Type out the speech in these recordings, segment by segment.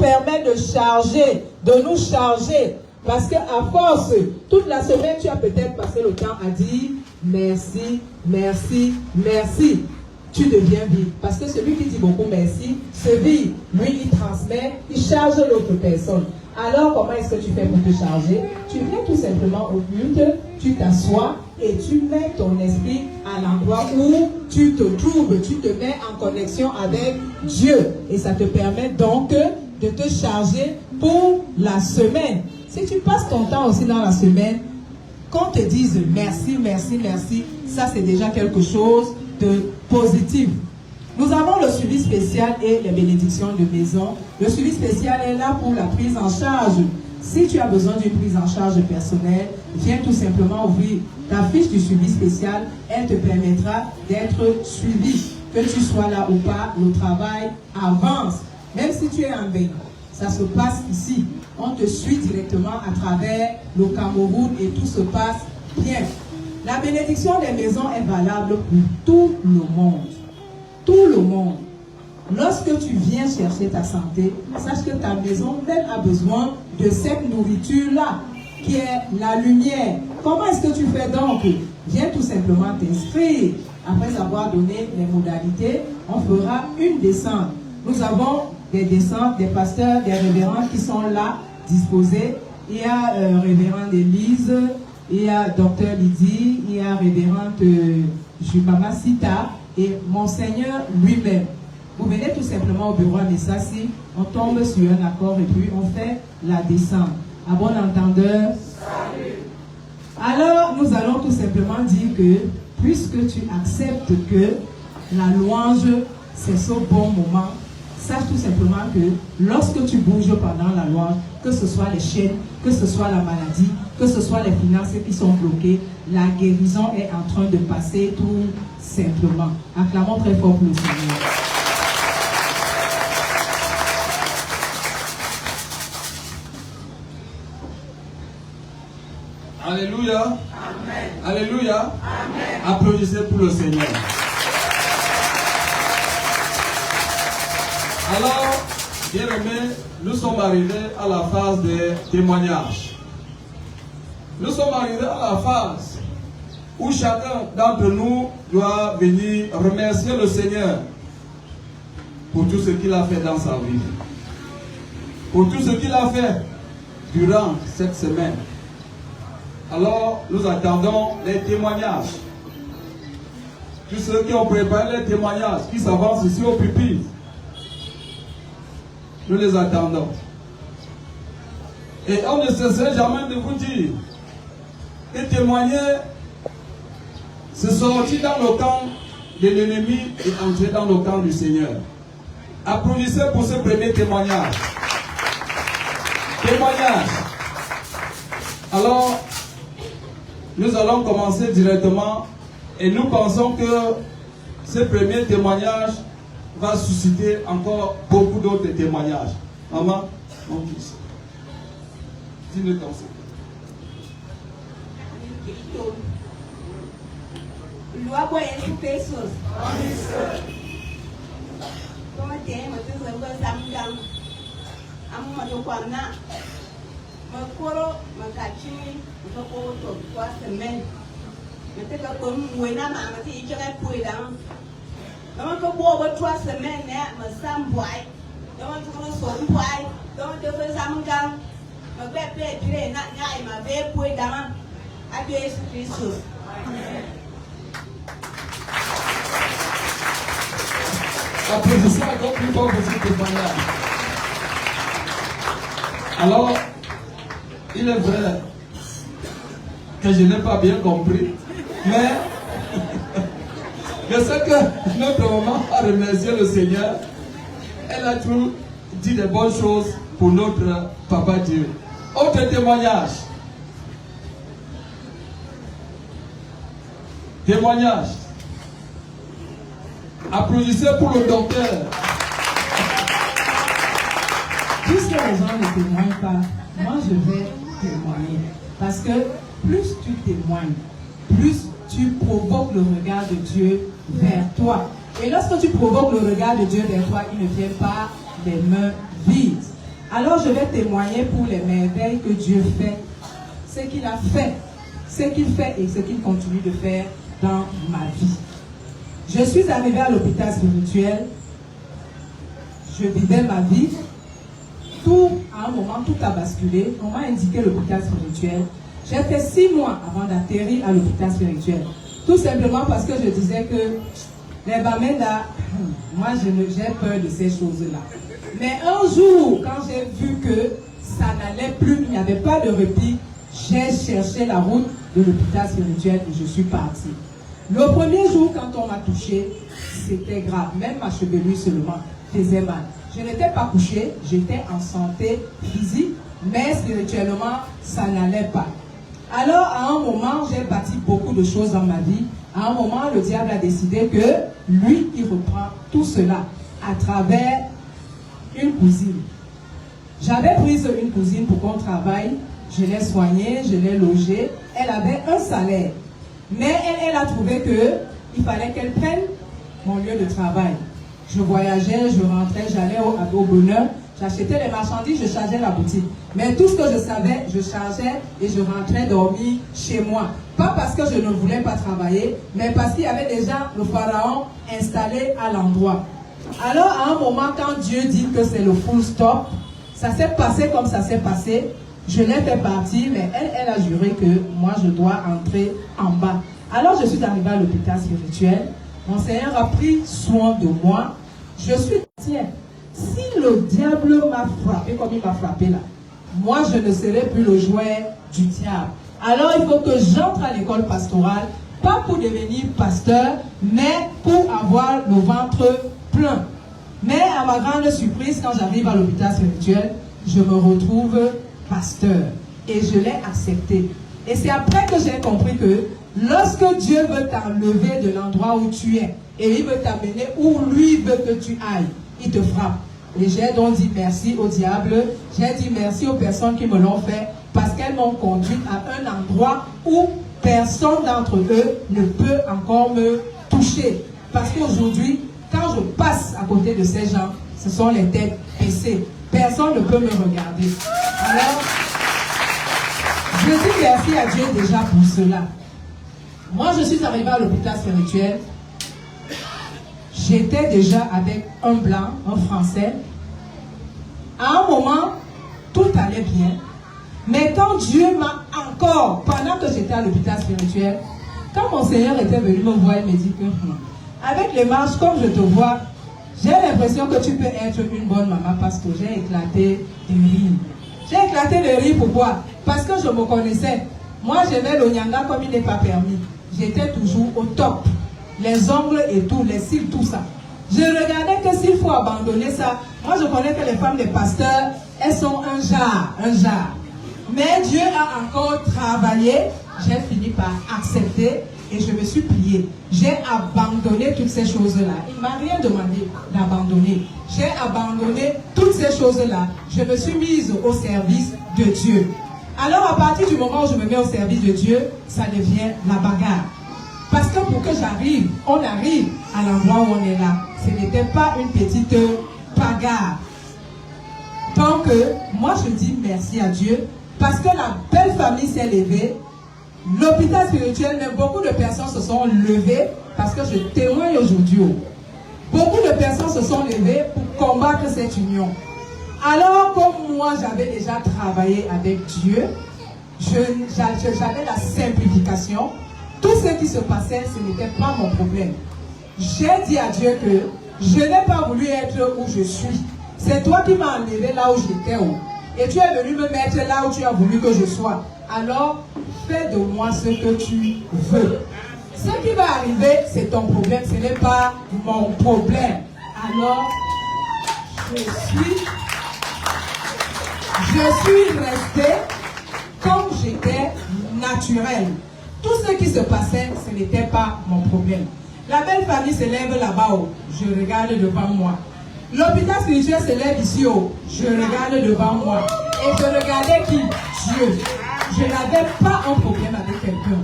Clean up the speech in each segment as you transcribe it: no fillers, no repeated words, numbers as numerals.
permet de charger, de nous charger. Parce qu'à force, toute la semaine, tu as peut-être passé le temps à dire merci, merci, merci. Tu deviens vide. Parce que celui qui dit beaucoup merci se vide. Lui, il transmet, il charge l'autre personne. Alors, comment est-ce que tu fais pour te charger? Tu viens tout simplement au culte, tu t'assois et tu mets ton esprit à l'endroit où tu te trouves, tu te mets en connexion avec Dieu. Et ça te permet donc de te charger pour la semaine. Si tu passes ton temps aussi dans la semaine, qu'on te dise merci, merci, merci, ça c'est déjà quelque chose de positif. Nous avons le suivi spécial et les bénédictions de maison. Le suivi spécial est là pour la prise en charge. Si tu as besoin d'une prise en charge personnelle, viens tout simplement ouvrir ta fiche du suivi spécial. Elle te permettra d'être suivi. Que tu sois là ou pas, le travail avance. Même si tu es en bain, ça se passe ici. On te suit directement à travers le Cameroun et tout se passe bien. La bénédiction des maisons est valable pour tout le monde. Tout le monde. Lorsque tu viens chercher ta santé, sache que ta maison même a besoin de cette nourriture-là, qui est la lumière. Comment est-ce que tu fais donc? Viens tout simplement t'inscrire. Après avoir donné les modalités, on fera une descente. Nous avons des descentes, des pasteurs, des révérends qui sont là, disposés. Il y a révérende Élise, il y a docteur Lydie, il y a révérende Jubama Sita et Monseigneur lui-même. Vous venez tout simplement au bureau à Messassi, on tombe sur un accord et puis on fait la descente. À bon entendeur. Salut. Alors, nous allons tout simplement dire que, puisque tu acceptes que la louange, c'est ce bon moment, sache tout simplement que lorsque tu bouges pendant la louange, que ce soit les chaînes, que ce soit la maladie, que ce soit les finances qui sont bloquées, la guérison est en train de passer tout simplement. Acclamons très fort pour le Seigneur. Alléluia. Amen. Alléluia. Amen. Applaudissez pour le Seigneur. Alors, bien aimés, nous sommes arrivés à la phase des témoignages. Nous sommes arrivés à la phase où chacun d'entre nous doit venir remercier le Seigneur pour tout ce qu'il a fait dans sa vie. Pour tout ce qu'il a fait durant cette semaine. Alors, nous attendons les témoignages. Tous ceux qui ont préparé les témoignages, qui s'avancent ici au pupitre, nous les attendons. Et on ne cesserait jamais de vous dire que témoigner, c'est sortir dans le camp de l'ennemi et entrer dans le camp du Seigneur. Applaudissez pour ce premier témoignage. Témoignage. Alors, nous allons commencer directement et nous pensons que ce premier témoignage va susciter encore beaucoup d'autres témoignages. Maman, mon fils, dis-nous ton secret. Makoro makachi mako to 3 semaines meteka ko mwena mama ti ikere puida dama ko bo 3 semaines ne masambwai dama to ko so mbwai dama to ko samga magbe pe dire na nyai ma be puida ma abi Yesu Kristo. Applaudissez encore plus fort pour ce témoignage. Alors, il est vrai que je n'ai pas bien compris, mais je sais que notre maman a remercié le Seigneur. Elle a toujours dit de bonnes choses pour notre Papa Dieu. Autre témoignage. Témoignage. Applaudissez pour le docteur. Puisque les gens ne témoignent pas, moi je vais témoigner. Parce que plus tu témoignes, plus tu provoques le regard de Dieu vers toi. Et lorsque tu provoques le regard de Dieu vers toi, il ne vient pas des mains vides. Alors je vais témoigner pour les merveilles que Dieu fait, ce qu'il a fait, ce qu'il fait et ce qu'il continue de faire dans ma vie. Je suis arrivée à l'hôpital spirituel, je vivais ma vie, à un moment tout a basculé, on m'a indiqué l'hôpital spirituel. J'ai fait 6 mois avant d'atterrir à l'hôpital spirituel. Tout simplement parce que je disais que les Bamenda, moi j'ai peur de ces choses-là. Mais un jour, quand j'ai vu que ça n'allait plus, il n'y avait pas de répit, j'ai cherché la route de l'hôpital spirituel et je suis partie. Le premier jour, quand on m'a touché, c'était grave. Même ma chevelure seulement faisait mal. Je n'étais pas couchée, j'étais en santé physique, mais spirituellement, ça n'allait pas. Alors, à un moment, j'ai bâti beaucoup de choses dans ma vie. À un moment, le diable a décidé que lui, il reprend tout cela à travers une cousine. J'avais pris une cousine pour qu'on travaille. Je l'ai soignée, je l'ai logée. Elle avait un salaire. Mais elle a trouvé qu'il fallait qu'elle prenne mon lieu de travail. Je voyageais, je rentrais, j'allais au bonheur. J'achetais les marchandises, je chargeais la boutique. Mais tout ce que je savais, je chargeais et je rentrais dormir chez moi. Pas parce que je ne voulais pas travailler, mais parce qu'il y avait déjà le pharaon installé à l'endroit. Alors, à un moment, quand Dieu dit que c'est le full stop, ça s'est passé comme ça s'est passé. Je l'ai fait partir, mais elle a juré que moi, je dois entrer en bas. Alors, je suis arrivée à l'hôpital spirituel. Mon Seigneur a pris soin de moi. Je suis tiens. Si le diable m'a frappé comme il m'a frappé là, moi je ne serai plus le jouet du diable. Alors il faut que j'entre à l'école pastorale, pas pour devenir pasteur, mais pour avoir le ventre plein. Mais à ma grande surprise, quand j'arrive à l'hôpital spirituel, je me retrouve pasteur. Et je l'ai accepté. Et c'est après que j'ai compris que lorsque Dieu veut t'enlever de l'endroit où tu es, et il veut t'amener où lui veut que tu ailles, il te frappe. Et j'ai donc dit merci au diable, j'ai dit merci aux personnes qui me l'ont fait, parce qu'elles m'ont conduit à un endroit où personne d'entre eux ne peut encore me toucher. Parce qu'aujourd'hui, quand je passe à côté de ces gens, ce sont les têtes baissées. Personne ne peut me regarder. Alors, je dis merci à Dieu déjà pour cela. Moi, je suis arrivée à l'hôpital spirituel. J'étais déjà avec un blanc, un français. À un moment, tout allait bien. Mais quand Dieu m'a encore, pendant que j'étais à l'hôpital spirituel, quand mon Seigneur était venu me voir, il me dit que avec les marches, comme je te vois, j'ai l'impression que tu peux être une bonne maman parce que j'ai éclaté de rire. J'ai éclaté de rire, pourquoi? Parce que je me connaissais. Moi, j'aimais le nyanga comme il n'est pas permis. J'étais toujours au top. Les ongles et tout, les cils, tout ça. Je regardais que s'il faut abandonner ça, moi je connais que les femmes des pasteurs, elles sont un genre. Mais Dieu a encore travaillé, j'ai fini par accepter et je me suis pliée. J'ai abandonné toutes ces choses-là. Il ne m'a rien demandé d'abandonner. J'ai abandonné toutes ces choses-là. Je me suis mise au service de Dieu. Alors à partir du moment où je me mets au service de Dieu, ça devient la bagarre. Parce que pour que j'arrive, on arrive à l'endroit où on est là. Ce n'était pas une petite bagarre. Donc, moi je dis merci à Dieu parce que la belle famille s'est levée. L'hôpital spirituel, mais beaucoup de personnes se sont levées parce que je témoigne aujourd'hui. Beaucoup de personnes se sont levées pour combattre cette union. Alors, comme moi j'avais déjà travaillé avec Dieu, j'avais la simplification. Tout ce qui se passait, ce n'était pas mon problème. J'ai dit à Dieu que je n'ai pas voulu être où je suis. C'est toi qui m'as enlevé là où j'étais. Et tu es venu me mettre là où tu as voulu que je sois. Alors, fais de moi ce que tu veux. Ce qui va arriver, c'est ton problème. Ce n'est pas mon problème. Alors, je suis restée comme j'étais naturelle. Tout ce qui se passait, ce n'était pas mon problème. La belle famille se lève là-bas haut. Je regarde devant moi. L'hôpital spirituel se lève ici haut. Je regarde devant moi. Et je regardais qui? Dieu. Je n'avais pas un problème avec quelqu'un.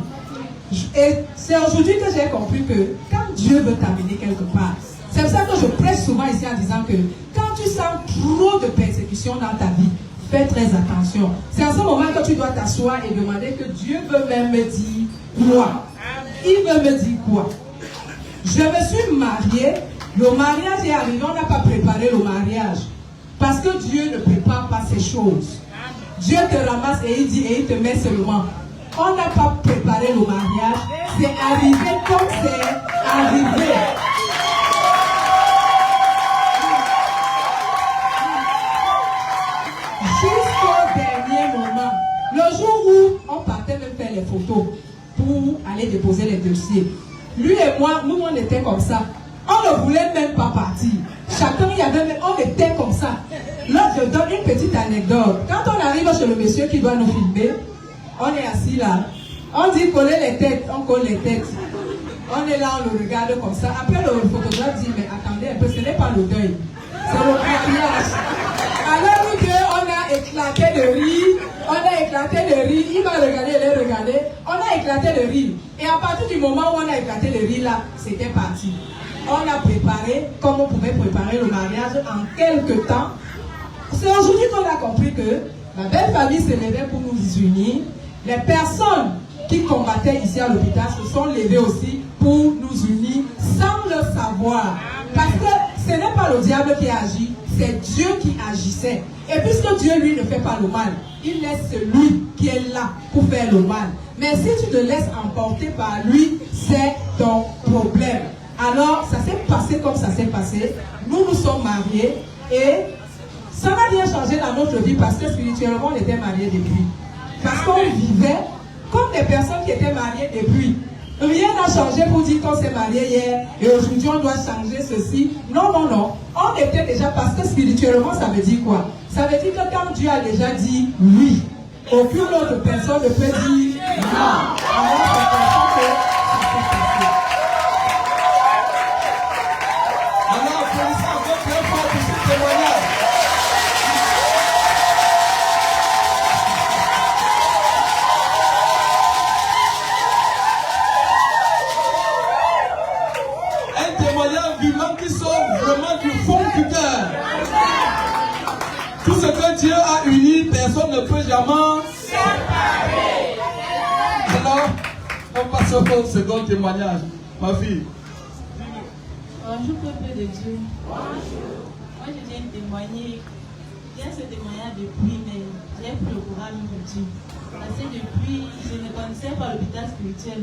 Et c'est aujourd'hui que j'ai compris que quand Dieu veut t'amener quelque part, c'est pour ça que je prêche souvent ici en disant que quand tu sens trop de persécution dans ta vie, fais très attention. C'est à ce moment que tu dois t'asseoir et demander que Dieu veut même me dire quoi. Il veut me dire quoi. Je me suis mariée, le mariage est arrivé, on n'a pas préparé le mariage. Parce que Dieu ne prépare pas ces choses. Dieu te ramasse et il dit, et il te met seulement. On n'a pas préparé le mariage, c'est arrivé comme c'est arrivé. Jusqu'au dernier moment, le jour où on partait même faire les photos pour aller déposer les dossiers, lui et moi, nous on était comme ça. On ne voulait même pas partir. Chacun y avait même, on était comme ça. Là, je donne une petite anecdote. Quand on arrive chez le monsieur qui doit nous filmer, on est assis là. On dit coller les têtes, on colle les têtes. On est là, on le regarde comme ça. Après, le photographe dit, mais attendez un peu, ce n'est pas le deuil. C'est le mariage. Alors, nous deux, on a éclaté de rire. Il m'a regardé, il a regardé. On a éclaté de rire. Et à partir du moment où on a éclaté de rire là, c'était parti. On a préparé, comme on pouvait préparer le mariage en quelques temps. C'est aujourd'hui qu'on a compris que la belle famille se levait pour nous unir. Les personnes qui combattaient ici à l'hôpital se sont levées aussi pour nous unir sans le savoir. Parce que ce n'est pas le diable qui agit, c'est Dieu qui agissait. Et puisque Dieu, lui, ne fait pas le mal, il laisse celui qui est là pour faire le mal. Mais si tu te laisses emporter par lui, c'est ton problème. Alors, ça s'est passé comme ça s'est passé. Nous nous sommes mariés et ça n'a rien changé dans notre vie parce que spirituellement, on était mariés depuis. Parce qu'on vivait comme des personnes qui étaient mariées depuis. Rien n'a changé pour dire qu'on s'est marié hier et aujourd'hui on doit changer ceci. Non, non, non. On était déjà, parce que spirituellement, ça veut dire quoi? Ça veut dire que quand Dieu a déjà dit oui, aucune autre personne ne peut dire non. Alors, c'est comme ça que ça s'est passé. Alors, applaudissez encore très fort pour ce témoignage. Un témoignage vivant qui sort vraiment du fond du cœur. Tout ce que Dieu a uni, personne ne peut jamais séparer. Alors, on passe au second témoignage. Ma fille. Bonjour peuple de Dieu. Bonjour. Moi je viens témoigner. J'ai ce témoignage depuis, mais j'ai pris le courage de Dieu. Parce que depuis, je ne connaissais pas l'hôpital spirituel.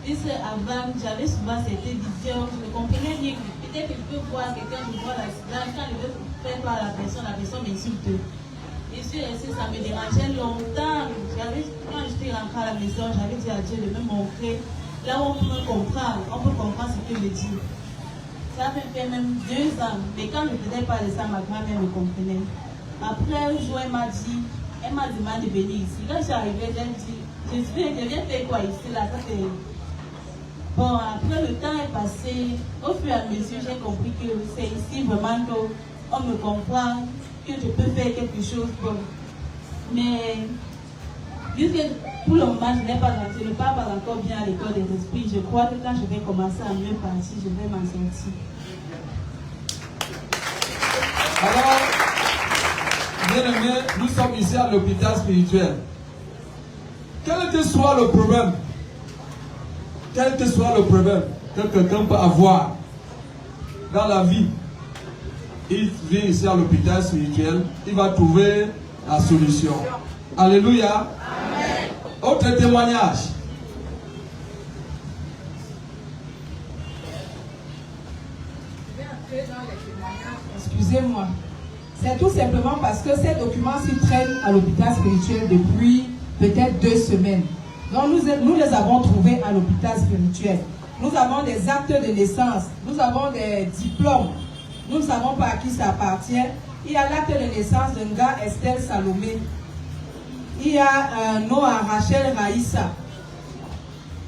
Puisque avant, j'avais souvent cette vision, je ne comprenais rien. Peut-être que je peux voir quelqu'un, je vois l'accident, quand je veux faire voir la personne m'insulte. Et sur ça me dérangeait longtemps. Quand je suis rentrée à la maison, j'avais dit à Dieu de me montrer là où on peut comprendre ce que je dis. Ça fait même 2 ans, mais quand je ne faisais pas de ça, ma grand-mère me comprenait. Après un jour, elle m'a demandé de venir ici. Quand je suis arrivée, j'ai dit, je viens faire quoi ici là? Ça, c'est... Bon, après le temps est passé, au fur et à mesure, j'ai compris que c'est ici vraiment qu'on me comprend, que je peux faire quelque chose. Bon. Mais, puisque pour le moment, je ne parle pas encore bien à l'école des esprits, je crois que quand je vais commencer à mieux partir, je vais m'en sortir. Alors, bien aimé, nous sommes ici à l'hôpital spirituel. Quel que soit le problème, que quelqu'un peut avoir dans la vie, il vient ici à l'hôpital spirituel, il va trouver la solution. Alléluia. Amen. Autre témoignage. Excusez-moi. C'est tout simplement parce que ces documents-ci traînent à l'hôpital spirituel depuis peut-être 2 semaines. Donc nous les avons trouvés à l'hôpital spirituel. Nous avons des actes de naissance, nous avons des diplômes. Nous ne savons pas à qui ça appartient. Il y a l'acte de naissance de Nga Estelle Salomé. Il y a un nom à Rachel Raïssa.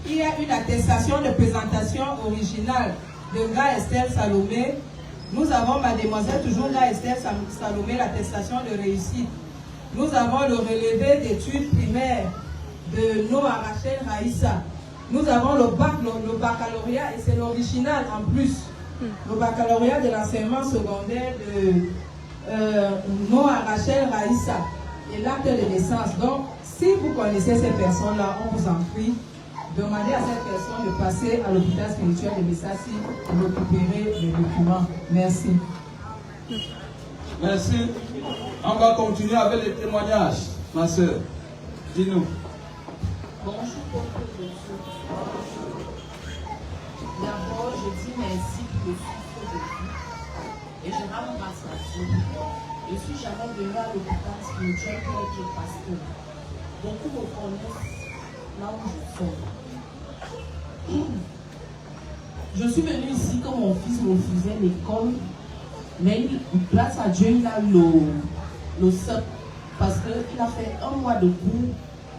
Il y a une attestation de présentation originale de Nga Estelle Salomé. Nous avons mademoiselle toujours Nga Estelle Salomé, l'attestation de réussite. Nous avons le relevé d'études primaires de Noah Rachel Raïssa. Nous avons le baccalauréat et c'est l'original en plus. au baccalauréat de l'enseignement secondaire de Noa Rachel Raïssa et l'acte de naissance. Donc, si vous connaissez ces personnes-là, on vous en prie, demandez à cette personne de passer à l'hôpital spirituel de Messassi pour récupérer les documents. Merci. Merci. On va continuer avec les témoignages, ma soeur. Dis-nous. Bonjour, peuple de Dieu. D'abord, je dis merci pour le souffle de vie et je rends grâce à Dieu. Je suis jamais venue à l'hôpital spirituel pour être pasteur. Beaucoup me connaissent là où je sors. Je suis venue ici quand mon fils refusait l'école, mais grâce à Dieu, il a eu le CEP parce qu'il a fait un mois de cours.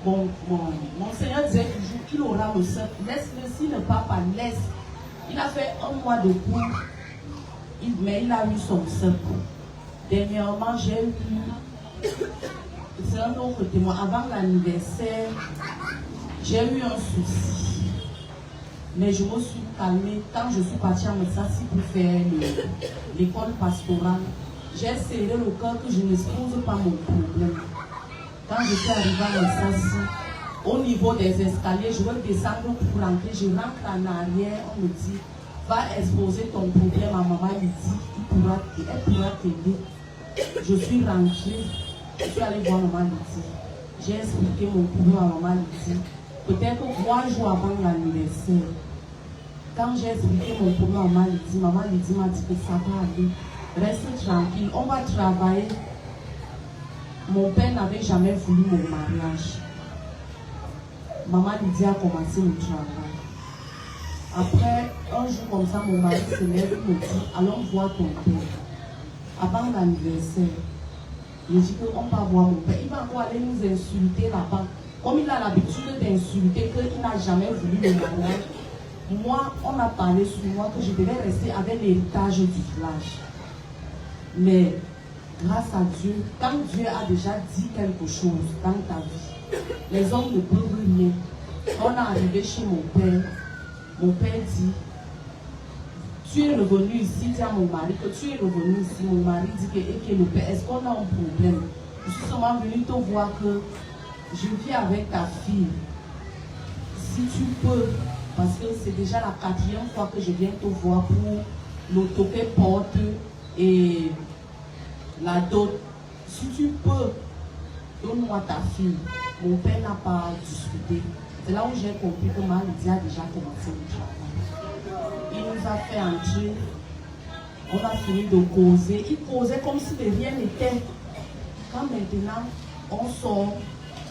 Mon Seigneur disait toujours qu'il aura le CEP. Laisse-le, si le papa laisse. Il a fait un mois de cours, mais il a eu son CEP. Dernièrement, j'ai eu, c'est un autre témoin, avant l'anniversaire, j'ai eu un souci. Mais je me suis calmée. Quand je suis partie en Messassi pour faire l'école pastorale, j'ai serré le cœur que je n'expose pas mon problème. Quand je suis arrivée à Messassi, au niveau des escaliers, je veux descendre pour rentrer. Je rentre en arrière, on me dit, va exposer ton problème à maman Lydie, elle pourra t'aider. Je suis rentrée, je suis allée voir maman Lydie. J'ai expliqué mon problème à maman Lydie. Peut-être 3 jours avant l'anniversaire. Quand j'ai expliqué mon problème à maman Lydie m'a dit que ça va aller. Reste tranquille, on va travailler. Mon père n'avait jamais voulu mon mariage. Maman Lydie a commencé le travail. Après, un jour comme ça, mon mari se lève et me dit, allons voir ton père. Avant l'anniversaire, je dis qu'on va voir mon père. Il va encore aller nous insulter là-bas. Comme il a l'habitude d'insulter, qu'il n'a jamais voulu le mariage. Moi, on a parlé sur moi que je devais rester avec l'héritage du village. Mais, grâce à Dieu, quand Dieu a déjà dit quelque chose dans ta vie, les hommes ne peuvent rien. On est arrivé chez mon père dit, tu es revenu ici, dis à mon mari que tu es revenu ici. Mon mari dit que le père, est-ce qu'on a un problème? Je suis seulement venu te voir que je vis avec ta fille. Si tu peux, parce que c'est déjà la 4e fois que je viens te voir pour l'autoquet porte et la dot. Si tu peux, donne-moi ta fille. Mon père n'a pas discuté. C'est là où j'ai compris que ma Lydie a déjà commencé le travail. Il nous a fait entrer. On a fini de causer. Il causait comme si de rien n'était. Quand maintenant on sort,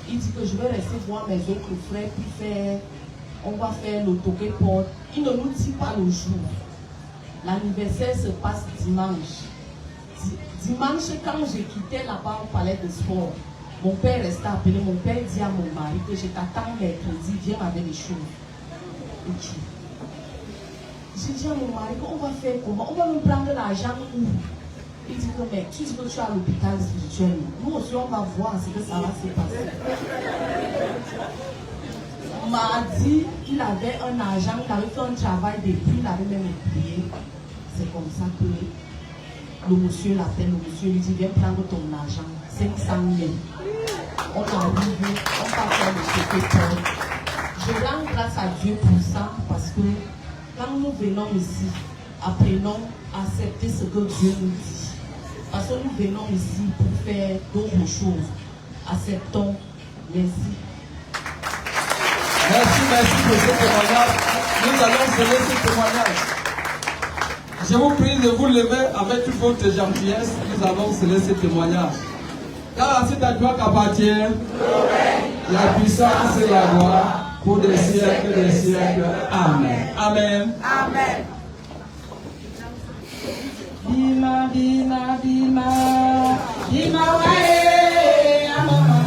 il dit que je vais rester voir mes autres frères puis on va faire le toquet porte. Il ne nous dit pas le jour. L'anniversaire se passe dimanche. Dimanche, quand j'ai quitté là-bas au palais de sport, mon père restait appelé. Mon père dit à mon mari que je t'attends mercredi, viens avec les choses. Okay. J'ai dit à mon mari qu'on va faire comment? On va nous prendre l'argent où? Il dit que mais tu dis que tu es à l'hôpital spirituel. Nous aussi on va voir ce que ça va se passer. On m'a dit qu'il avait un agent qui avait fait un travail depuis, il avait même oublié. C'est comme ça que le monsieur l'appelle, le monsieur lui dit viens prendre ton argent, 500 000. On arrive, on va faire le secrétaire. Je rends grâce à Dieu pour ça parce que quand nous venons ici, apprenons à accepter ce que Dieu nous dit. Parce que nous venons ici pour faire d'autres choses. Acceptons. Merci. Merci pour ce témoignage. Nous allons sceller ce témoignage. Je vous prie de vous lever avec toute votre gentillesse. Nous allons sceller ce témoignage. Car c'est à toi qu'appartient la puissance et la gloire pour des siècles des siècles. Amen. Amen. Amen. Bima, bima, bima, bima, wae, amama,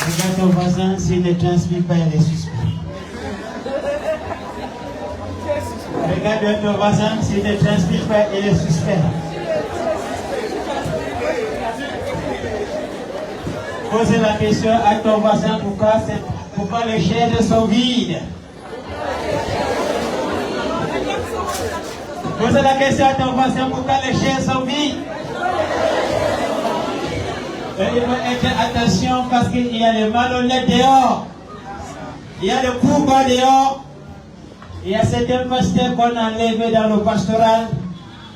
Regarde ton voisin, s'il ne transmet pas, il est suspect. Regarde ton voisin, s'il ne transmet pas, il est suspect. Posez la question à ton voisin, pourquoi les chaises sont vides? Posez la question à ton voisin, pourquoi les chaises sont vides? Il faut faire attention parce qu'il y a les malhonnêtes dehors. Il y a le courbats dehors. Il y a certains pasteurs qu'on a enlevés dans le pastoral.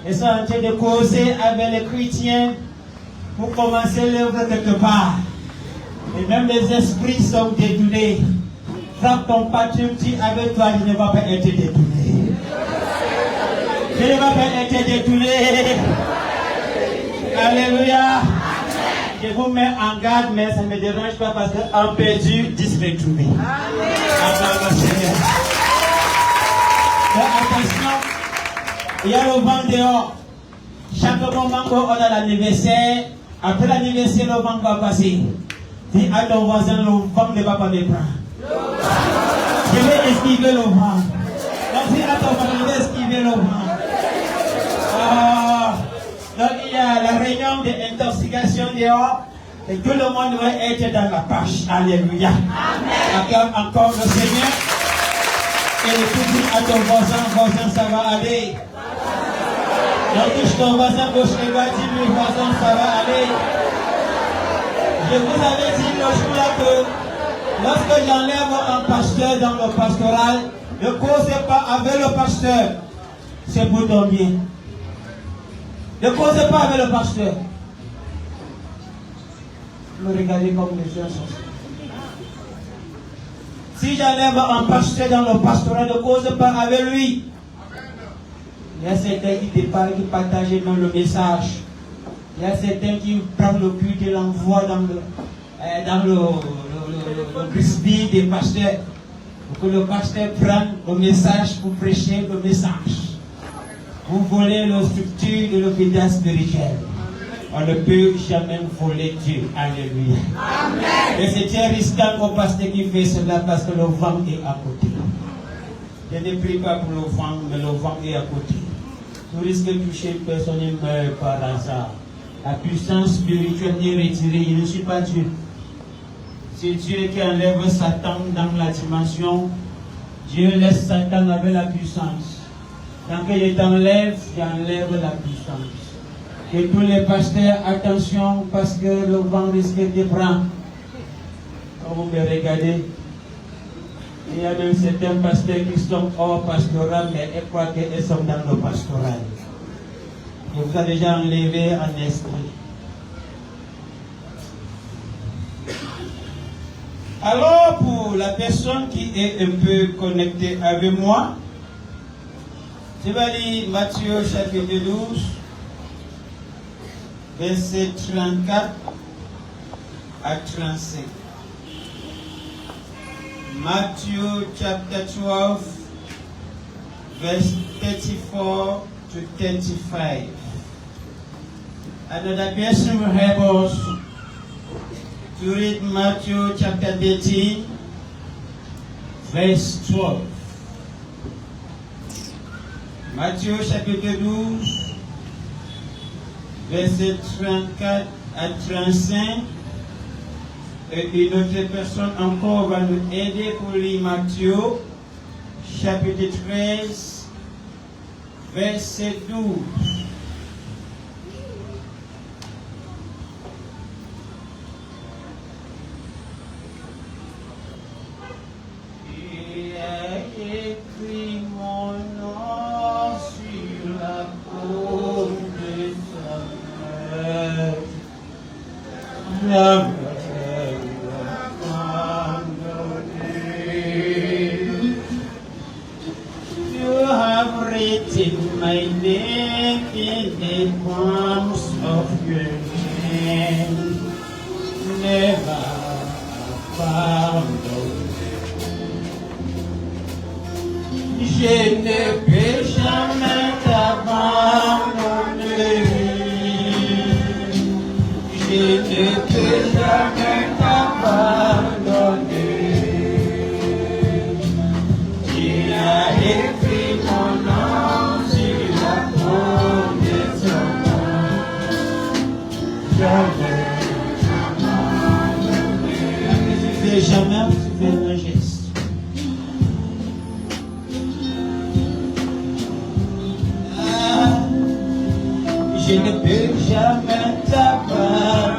Ils sont en train de causer avec les chrétiens pour commencer l'œuvre quelque part. Et même les esprits sont détournés. Frappe ton patron, dis avec toi, je ne vais pas être détourné. Je ne vais pas être détourné. Alléluia. Je vous mets en garde, mais ça ne me dérange pas parce qu'en perdu, 10 va trouver. Amen. Seigneur. Mais attention, il y a le vent dehors. Chaque moment qu'on a l'anniversaire, après l'anniversaire, le vent va passer. Dis à ton voisin, le vent ne va pas me prendre. Je vais esquiver le vent. Donc dis à ton voisin, je vais esquiver le vent. Donc il y a la réunion d'intoxication dehors et tout le monde va être dans la pâche. Alléluia. Acclame encore le Seigneur. Et tu dis à ton voisin, ça va aller. Donc touche ton voisin gauche et droite, dis-lui, voisin, ça va aller. Je vous avais dit le jour-là que lorsque j'enlève un pasteur dans le pastoral, ne causez pas avec le pasteur. C'est pour ton bien. Ne causez pas avec le pasteur. Me regardez comme les gens sont. Si j'enlève un pasteur dans le pastoral, ne cause pas avec lui. Il y a certains qui départent, qui partagent dans le message. Il y a certains qui prennent le culte et l'envoient dans le bisbille des pasteurs. Pour que le pasteur prenne le message pour prêcher le message. Vous volez la structure de l'hôpital spirituel. On ne peut jamais voler Dieu. Alléluia. Amen. Et c'est très risquant au pasteur qui fait cela parce que le vent est à côté. Je ne prie pas pour le vent, mais le vent est à côté. Vous risquez de toucher une personne et meurt par hasard. La puissance spirituelle est retirée. Je ne suis pas Dieu. C'est Dieu qui enlève Satan dans la dimension. Dieu laisse Satan avec la puissance. Tant qu'il t'enlève, j'enlève la puissance. Et tous les pasteurs, attention, parce que le vent risque de prendre. Quand vous me regardez, il y a même certains pasteurs qui sont hors pastoral, mais ils croient qu'ils sont dans le pastoral. Il vous a déjà enlevé en esprit. Alors, pour la personne qui est un peu connectée avec moi, je vais lire Matthieu chapitre 12, verset 34 à 35. Matthew chapter 12, verse 34 to 35. Another person will help us to read Matthew chapter 13, verse 12. Matthieu chapitre 12, verset 34 à 35. Et une autre personne encore va nous aider pour lire Matthieu chapitre 13, verset 12. Il a écrit mon nom sur la paume de sa main. You have written my name in the palms of your hand. Never abandon. Je ne peux jamais t'abandonner. Je ne peux jamais t'abandonner. peux jamais faire un geste. Je ne peux jamais t'abandonner.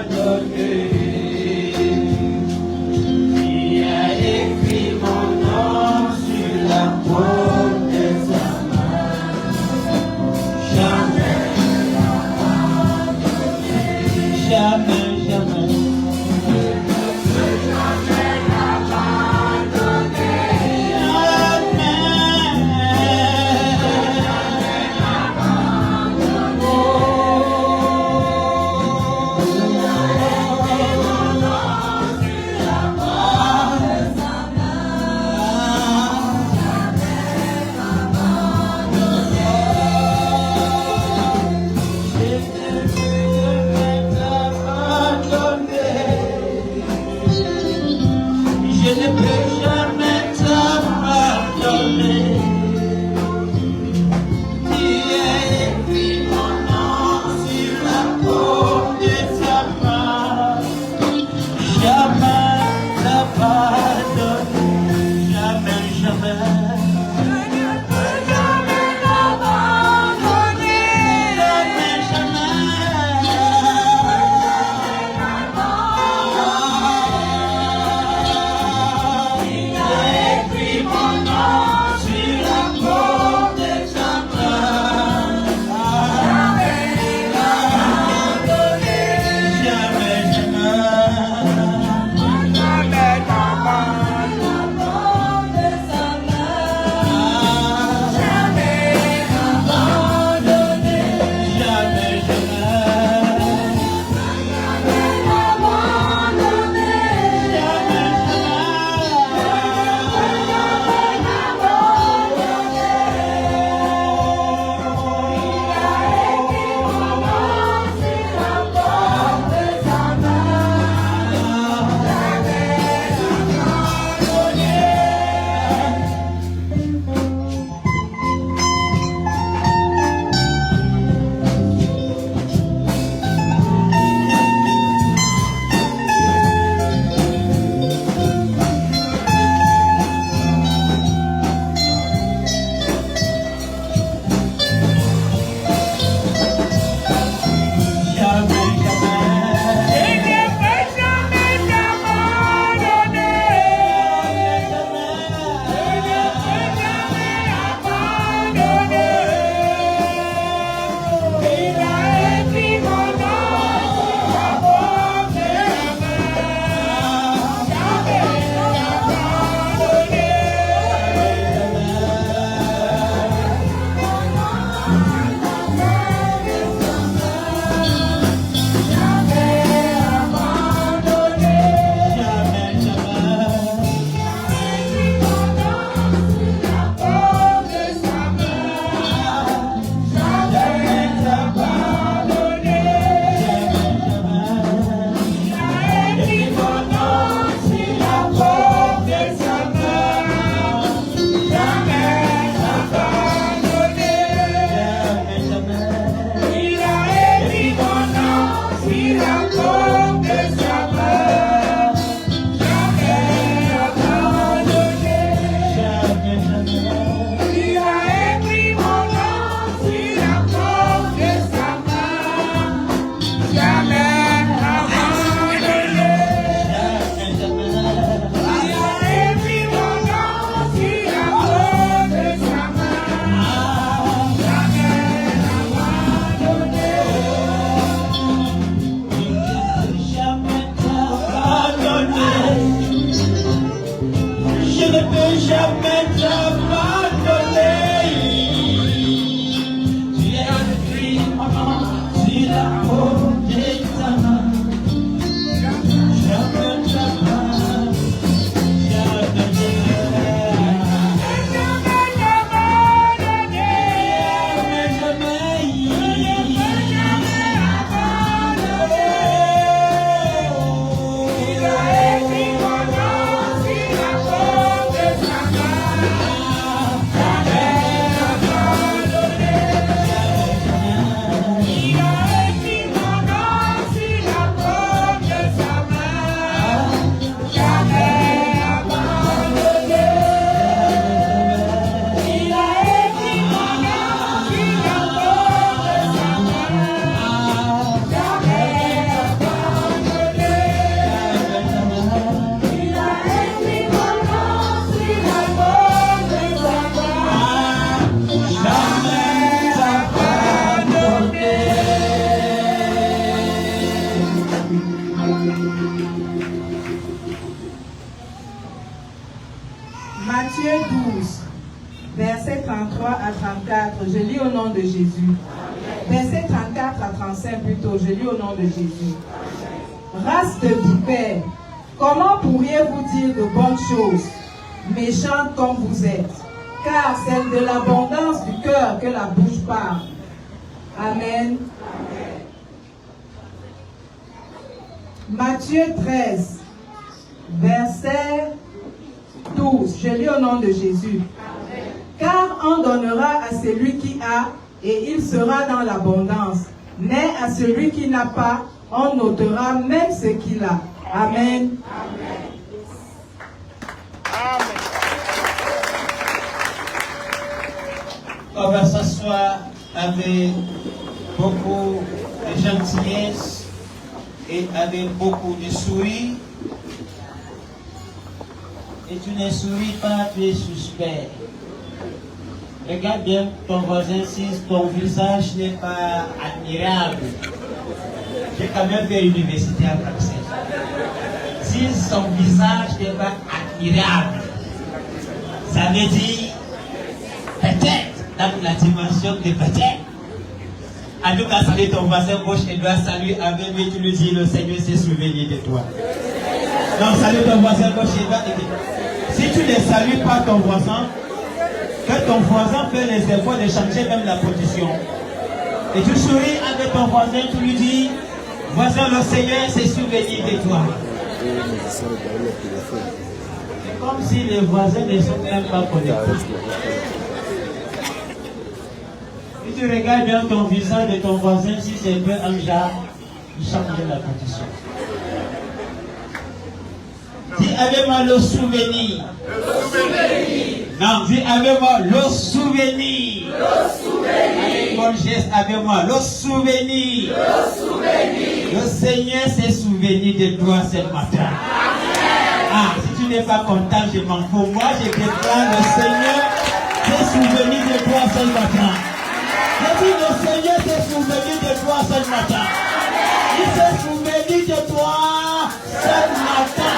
Il a écrit mon nom sur la peau de sa main. Jamais, jamais, jamais. Bye. Matthieu 12, versets 33 à 34. Je lis au nom de Jésus. Versets 34 à 35 plutôt. Je lis au nom de Jésus. Race de vipères, comment pourriez-vous dire de bonnes choses, méchantes comme vous êtes? Car c'est de l'abondance du cœur que la bouche parle. Amen. Matthieu 13, verset 12. Je lis au nom de Jésus. Car on donnera à celui qui a, et il sera dans l'abondance. Mais à celui qui n'a pas, on ôtera même ce qu'il a. Amen. On va s'asseoir avec beaucoup de gentillesse et avec beaucoup de sourire. Et tu ne souris pas, tu es suspect. Regarde bien ton voisin si ton visage n'est pas admirable. J'ai quand même fait l'université à Bruxelles. Si son visage n'est pas admirable, ça veut dire peut-être dans la dimension de peut-être. En tout cas, salut ton voisin gauche et doit saluer avec lui, tu lui dis le Seigneur s'est souvenu de toi. Donc salut ton voisin gauche et droite. Si tu ne salues pas ton voisin, que ton voisin fait les efforts de changer même la position. Et tu souris avec ton voisin, tu lui dis, voisin, le Seigneur s'est souvenu de toi. C'est comme si les voisins ne sont même pas connectés. Si tu regardes bien ton visage de ton voisin, si c'est peu un genre, il change la position. Dis avec moi le souvenir. Le souvenir. Non, dis avec moi le souvenir. Le souvenir. Bon geste avec moi, le souvenir. Le souvenir. Le Seigneur s'est souvenu de toi ce matin. Amen. Ah, si tu n'es pas content, je m'en fous. Moi, je déclare le Seigneur s'est souvenu de toi ce matin. Je dis le Seigneur s'est souvenu de toi ce matin. Il s'est souvenu de toi ce matin.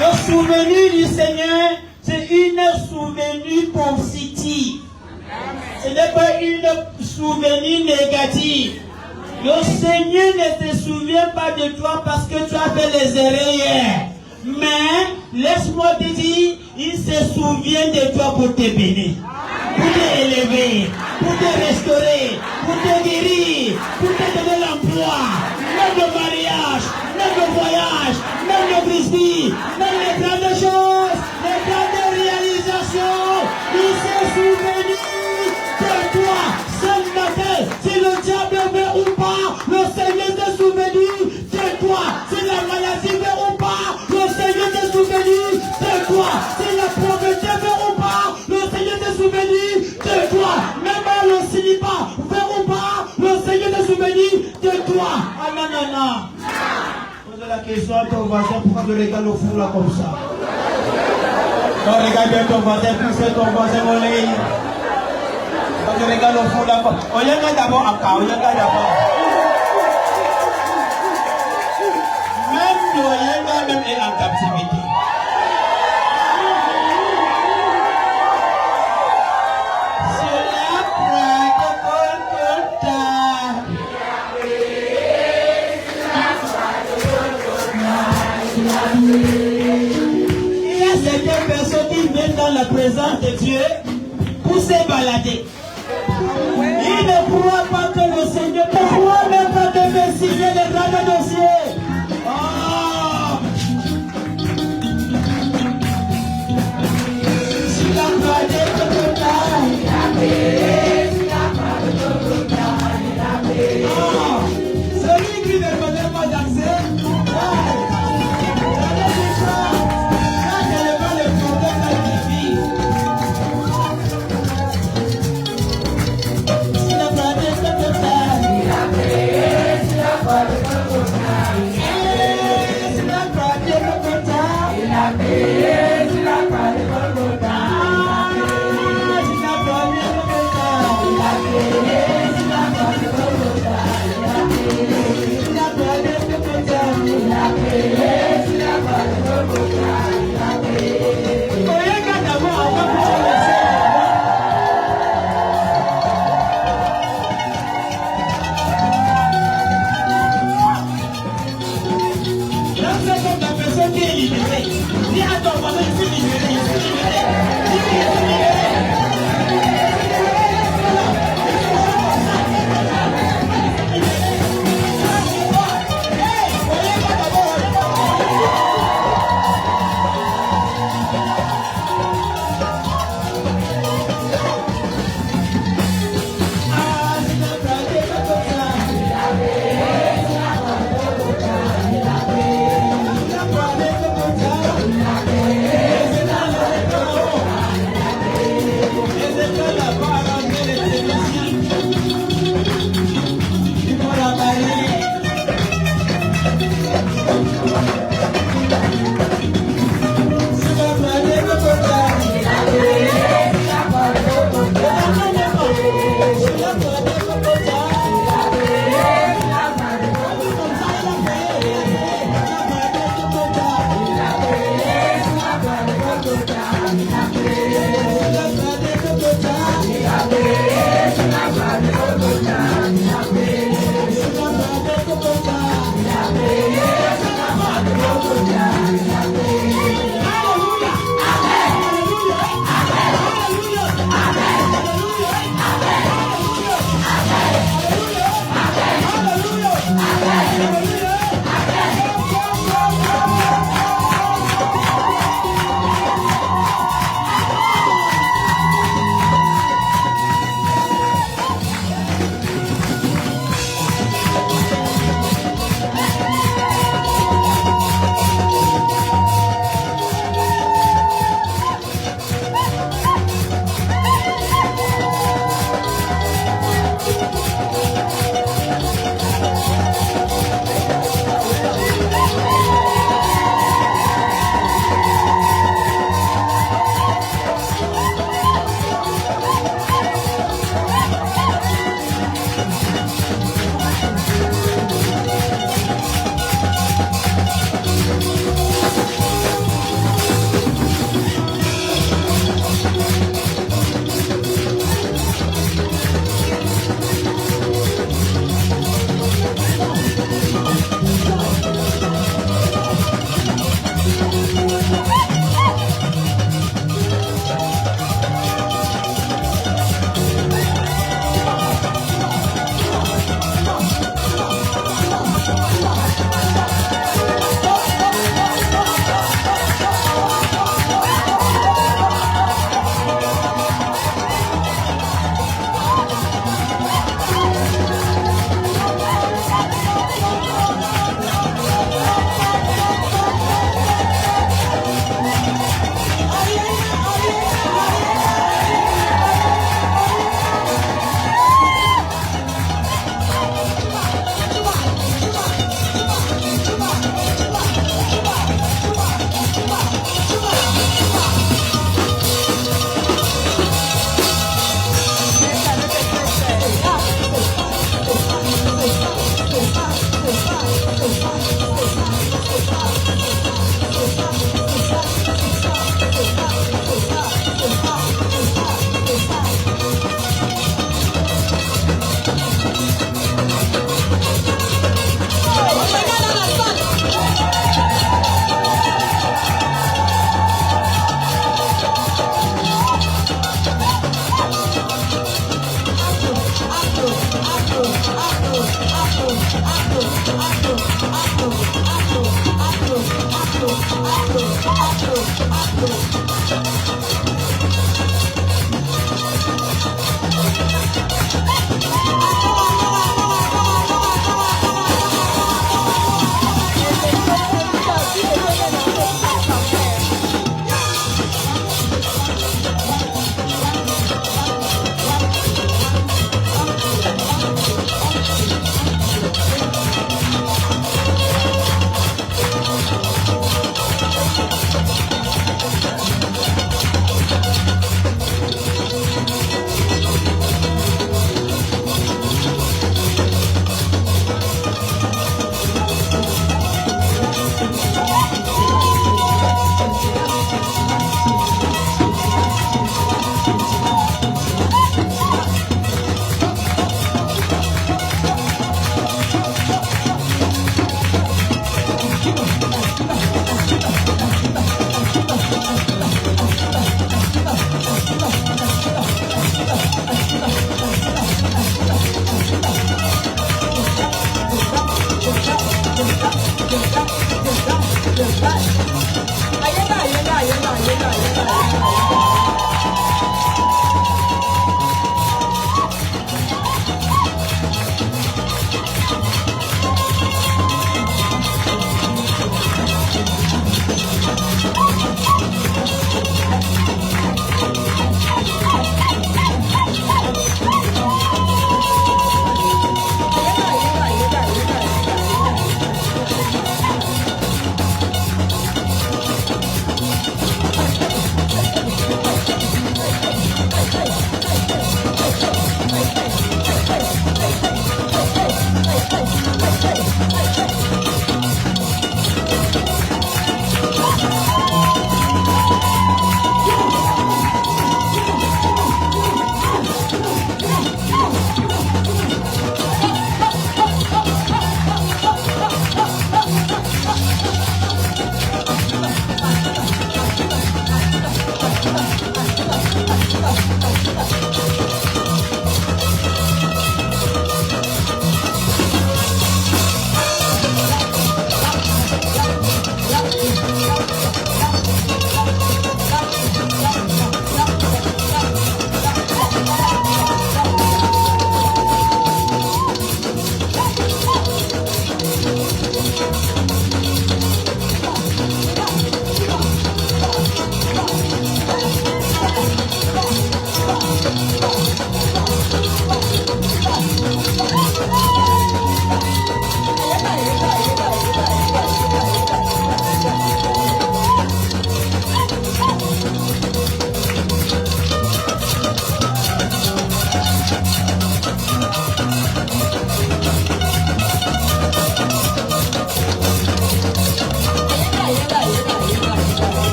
Le souvenir du Seigneur, c'est une souvenir positive. Ce n'est pas une souvenir négative. Le Seigneur ne te souvient pas de toi parce que tu as fait les erreurs hier. Mais, laisse-moi te dire, il se souvient de toi pour te bénir, pour te élever, pour te restaurer, pour te guérir, pour te donner l'emploi, même le mariage, même le voyage, même le business, même les grandes choses, les grandes réalisations. Il s'est souvenu de toi ce matin. Si le diable veut ou pas, le Seigneur s'est souvenu de toi. Si la maladie veut ou pas, le Seigneur s'est souvenu de toi. Si la pauvreté veut ou pas, le Seigneur s'est souvenu de toi. Même le célibat veut ou pas, le Seigneur s'est souvenu de toi. Ah non, non, non. Pose la question à ton voisin, pourquoi tu regardes le fou là comme ça? Quand tu regardes bien ton voisin, pousse ton voisin au lit. Quand tu regardes le fou là, on y regarde d'abord en cas, on y regarde d'abord. Même le Yanga même est en captivité. Il y a certaines personnes qui viennent dans la présence de Dieu pour se balader. Ils ne croient pas que le Seigneur ne croit même pas de faire signer les grands dossiers. Oh! Si la croix est totale, il a payé. Si la croix est totale, il a payé. Oh! Celui qui ne connaît pas d'accès, Hallelujah.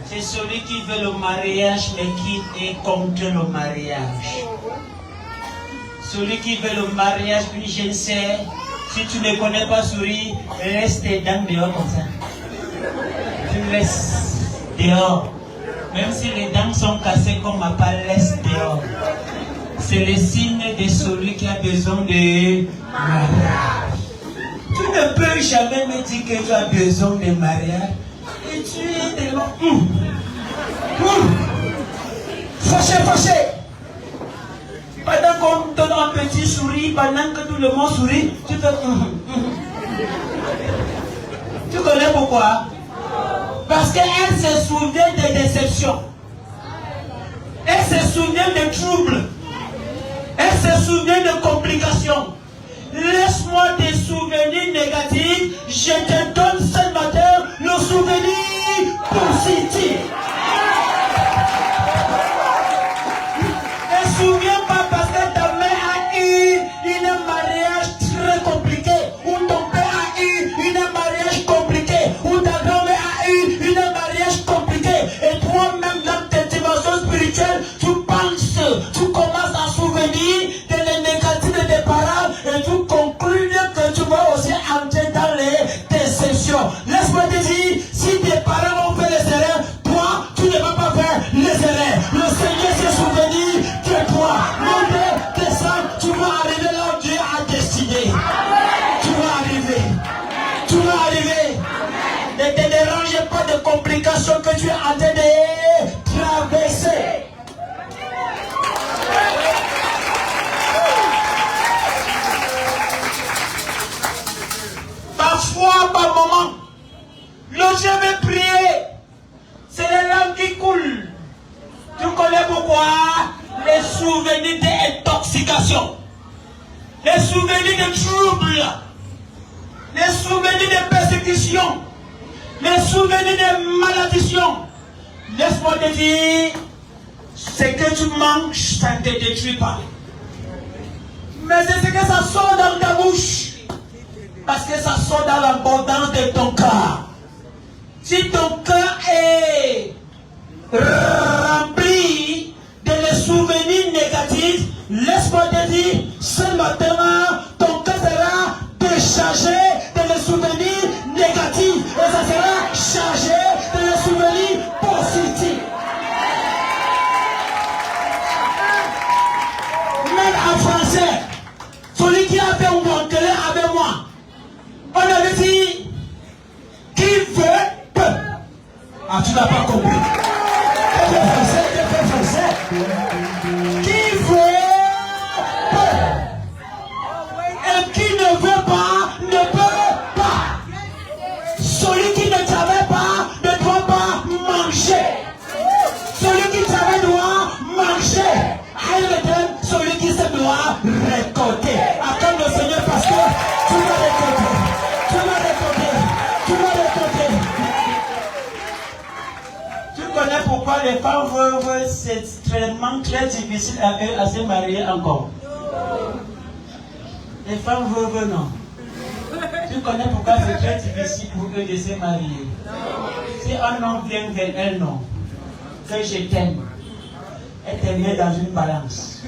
C'est celui qui veut le mariage mais qui est contre le mariage. Celui qui veut le mariage, puis je ne sais, si tu ne connais pas souris, laisse tes dents dehors comme ça. Tu laisses dehors. Même si les dents sont cassées comme ma part, laisse dehors. C'est le signe de celui qui a besoin de mariage. Tu ne peux jamais me dire que tu as besoin de mariage. Et tu es tellement... Fâché. Pendant qu'on donne un petit sourire, pendant que tout le monde sourit, tu fais... pourquoi? Parce qu'elle se souvient des déceptions. Elle se souvient des troubles. Elle se souvient de complications. Laisse-moi des souvenirs négatifs. Je te donne ce matin le souvenir positif. Ne te souviens pas parce que ta mère a eu un mariage très compliqué, ou ton père a eu un mariage compliqué, ou ta grand-mère a eu un mariage compliqué, et toi-même dans tes dimensions spirituelles, tu penses, tu commences à souvenir de les négatifs de tes parents, et tu conclus que tu vas aussi entrer dans les déceptions. Laisse-moi te dire, si tes parents ont fait les erreurs, toi, tu ne vas pas faire les erreurs. Le Seigneur s'est souvenu de toi. Monte, descends, tu vas arriver là où Dieu a destiné. Tu vas arriver. Tu vas arriver. Ne te dérange pas de complications que tu es en train de traverser. Parfois, par moment, lorsque je vais prier, c'est les larmes qui coulent. Tu connais pourquoi? Les souvenirs d'intoxication, les souvenirs de troubles, les souvenirs de persécution, les souvenirs de malédiction. Laisse-moi te dire, ce que tu manges, ça ne te détruit pas. Mais c'est ce que ça sort dans ta bouche. Parce que ça sort dans l'abondance de ton cœur. Si ton cœur est rempli de les souvenirs négatifs, laisse-moi te dire, ce matin, ton cœur sera déchargé de les souvenirs négatifs. Et ça sera chargé de les souvenirs positifs. Même en français, celui qui a fait un enquête avec moi, on avait dit, qui veut peut. Ah, tu n'as pas compris. Tu fais français. Qui veut peut. Et qui ne veut pas, ne peut pas. Celui qui ne travaille pas, ne doit pas manger. Celui qui travaille doit manger. Celui qui se doit récolter. Attends le Seigneur parce que tu vas récolter. Tu vas récolter. Tu vas récolter. Tu connais pourquoi les femmes veuves, c'est extrêmement très difficile à eux à se marier encore. Les femmes veuves, non. Tu connais pourquoi c'est très difficile pour eux de se marier. Si un homme vient vers elle, non. Que je t'aime. Elle te met dans une balance.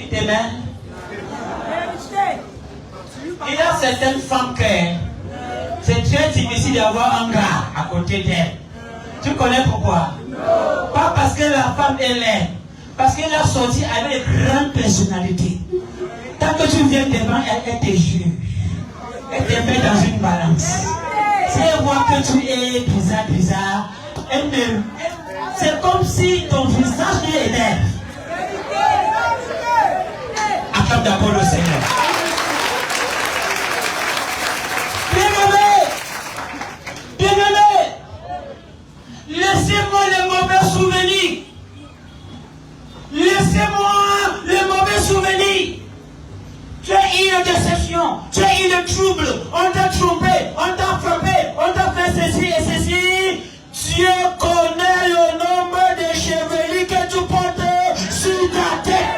Il te met. Il y a certaines femmes que c'est très difficile d'avoir un gars à côté d'elle. Tu connais pourquoi? Pas parce que la femme est laide, parce qu'elle a sorti avec une grande personnalité. Tant que tu viens devant elle, elle te juge. Elle te met dans une balance. Si elle voit que tu es bizarre, c'est comme si ton visage lui élève. Acclame d'abord le Seigneur. Bien-aimé, laissez-moi les mauvais souvenirs. Laissez-moi les mauvais souvenirs. Tu as eu une déception, tu as eu le trouble, on t'a trompé, on t'a frappé, on t'a fait ceci et ceci. Dieu connaît le nombre de chevelures que tu portes sur ta tête.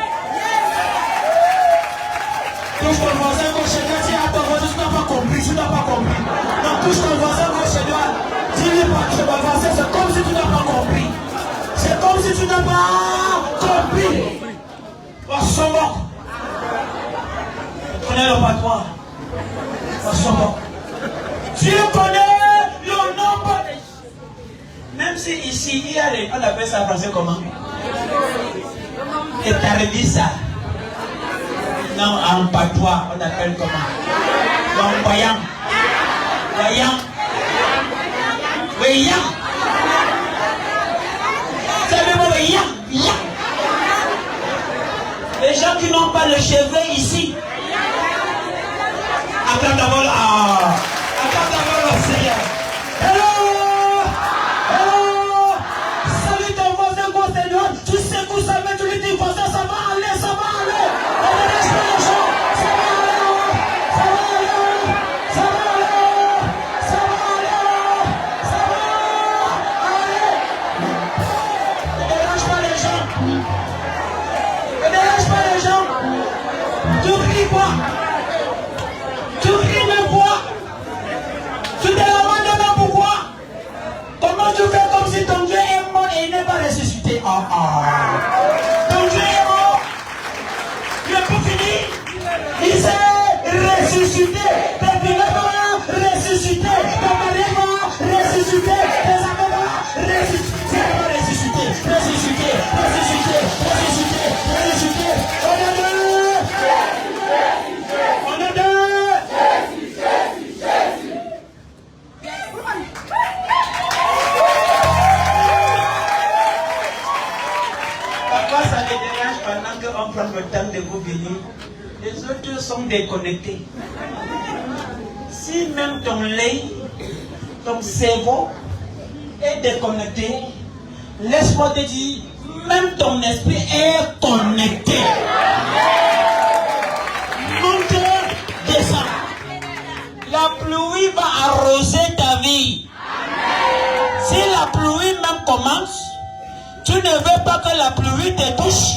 Touche ton voisin gauche et droit, dis à ton voisin, tu n'as pas compris, tu n'as pas compris. Non, touche ton voisin gauche et droit, dis-lui pas que ma voisin, c'est comme si tu n'as pas compris. C'est comme si tu n'as pas compris. On s'en moque. Connais le patois. On s'en moque. Dieu connaît le nombre de... Même si ici, il y a les... On appelle ça en français comment? Et t'as revu ça? Non, en patois, on appelle comment? En voyant. Voyant. Voyant. C'est le mot voyant. Les gens qui n'ont pas le cheveu ici. Attends d'abord le sommes déconnectés. Si même ton lait, ton cerveau est déconnecté, laisse-moi te dire, même ton esprit est connecté. Monte, descend. La pluie va arroser ta vie. Si la pluie même commence, tu ne veux pas que la pluie te touche.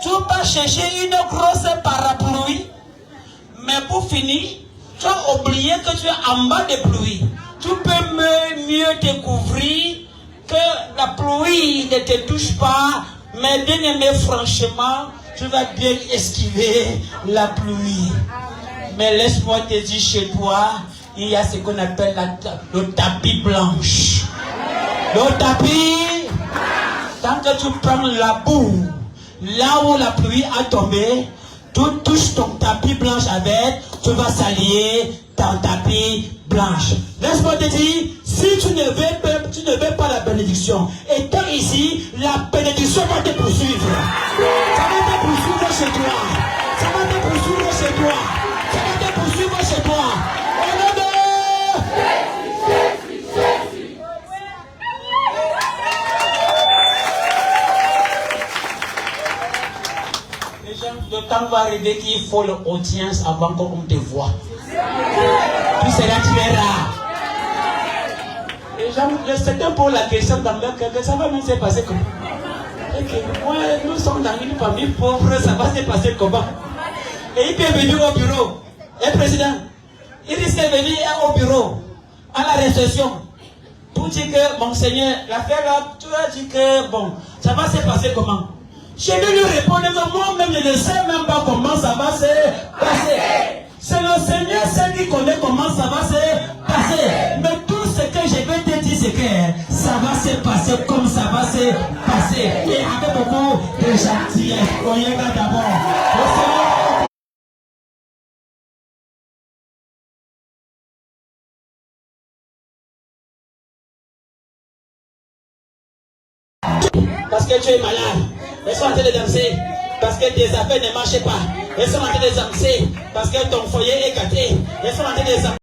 Tu vas chercher une grosse parapluie. Mais pour finir, tu as oublié que tu es en bas de pluie. Tu peux mieux découvrir que la pluie ne te touche pas. Mais bien aimé, franchement, tu vas bien esquiver la pluie. Mais laisse-moi te dire, chez toi, il y a ce qu'on appelle le tapis blanche. Le tapis, tant que tu prends la boue, là où la pluie a tombé, tu touches ton tapis blanche avec, tu vas s'allier ton tapis blanche. Laisse-moi te dire, si tu ne veux pas la bénédiction, étant ici, la bénédiction va te poursuivre. Ça va te poursuivre chez toi. Ça va te poursuivre chez toi. Ça va te poursuivre chez toi. Le temps va arriver qu'il faut l'audience avant qu'on te voit. Tu seras très rare. Les gens, c'était pour la question dans leur cœur, ça va même se passer comment? Moi, nous sommes dans une famille pauvre, ça va se passer comment? Et il peut venir au bureau. Et président, il risque de venir au bureau, à la réception, pour dire que, mon Seigneur, l'affaire là, tu as dit que, bon, ça va se passer comment? Je vais lui répondre, moi-même, je ne sais même pas comment ça va se passer. C'est le Seigneur seul qui connaît comment ça va se passer. Mais tout ce que je vais te dire, c'est que ça va se passer comme ça va se passer. Et avec beaucoup de gentillesse. Oyez-moi d'abord. Parce que tu es malade. Elles sont en train de danser parce que tes affaires ne marchent pas. Elles sont en train de danser parce que ton foyer est gâté. Elles sont en train de danser.